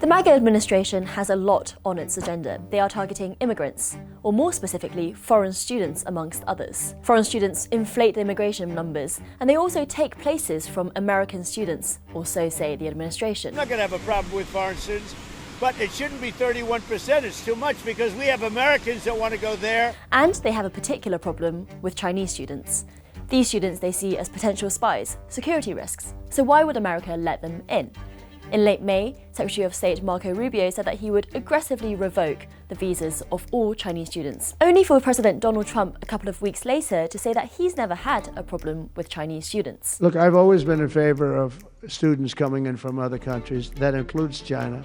The MAGA administration has a lot on its agenda. They are targeting immigrants, or more specifically, foreign students amongst others. Foreign students inflate the immigration numbers, and they also take places from American students, or so say the administration. I'm not going to have a problem with foreign students, but it shouldn't be 31%. It's too much because we have Americans that want to go there. And they have a particular problem with Chinese students. These students they see as potential spies, security risks. So why would America let them in? In late May, Secretary of State Marco Rubio said that he would aggressively revoke the visas of all Chinese students, only for President Donald Trump a couple of weeks later to say that he's never had a problem with Chinese students. Look, I've always been in favor of students coming in from other countries. That includes China.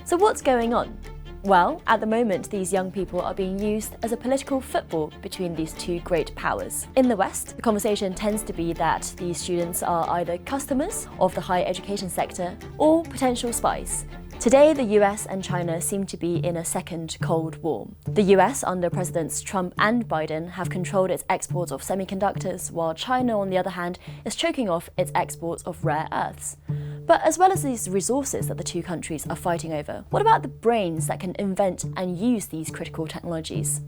So what's going on? Well, at the moment, these young people are being used as a political football between these two great powers. In the West, the conversation tends to be that these students are either customers of the higher education sector or potential spies. Today, the US and China seem to be in a second Cold War. The US, under Presidents Trump and Biden, have controlled its exports of semiconductors, while China, on the other hand, is choking off its exports of rare earths. But as well as these resources that the two countries are fighting over, what about the brains that can invent and use these critical technologies?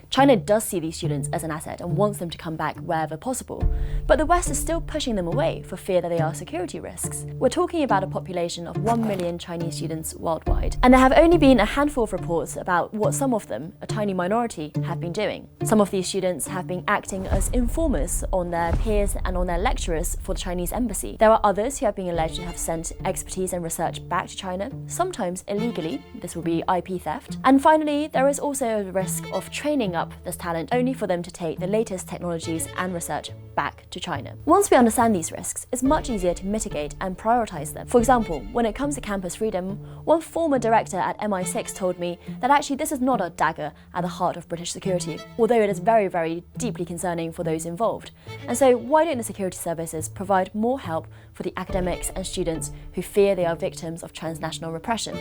China does see these students as an asset and wants them to come back wherever possible, but the West is still pushing them away for fear that they are security risks. We're talking about a population of 1 million Chinese students worldwide, and there have only been a handful of reports about what some of them, a tiny minority, have been doing. Some of these students have been acting as informers on their peers and on their lecturers for the Chinese embassy. There are others who have been alleged to have sent expertise and research back to China, sometimes illegally. This will be IP theft. And finally, there is also a risk of training up this talent only for them to take the latest technologies and research back to China. Once we understand these risks, it's much easier to mitigate and prioritize them. For example, when it comes to campus freedom, one former director at MI6 told me that actually this is not a dagger at the heart of British security, although it is very, very deeply concerning for those involved. And so why don't the security services provide more help for the academics and students who fear they are victims of transnational repression?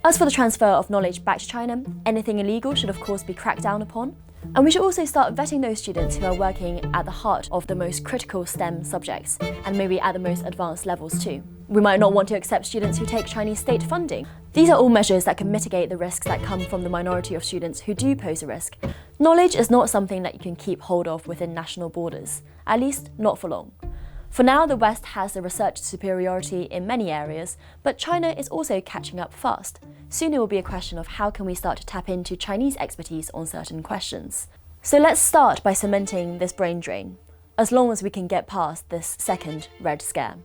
As for the transfer of knowledge back to China, anything illegal should of course be cracked down upon. And we should also start vetting those students who are working at the heart of the most critical STEM subjects, and maybe at the most advanced levels too. We might not want to accept students who take Chinese state funding. These are all measures that can mitigate the risks that come from the minority of students who do pose a risk. Knowledge is not something that you can keep hold of within national borders, at least not for long. For now, the West has the research superiority in many areas, but China is also catching up fast. Soon it will be a question of how can we start to tap into Chinese expertise on certain questions. So let's start by cementing this brain drain, as long as we can get past this second Red Scare.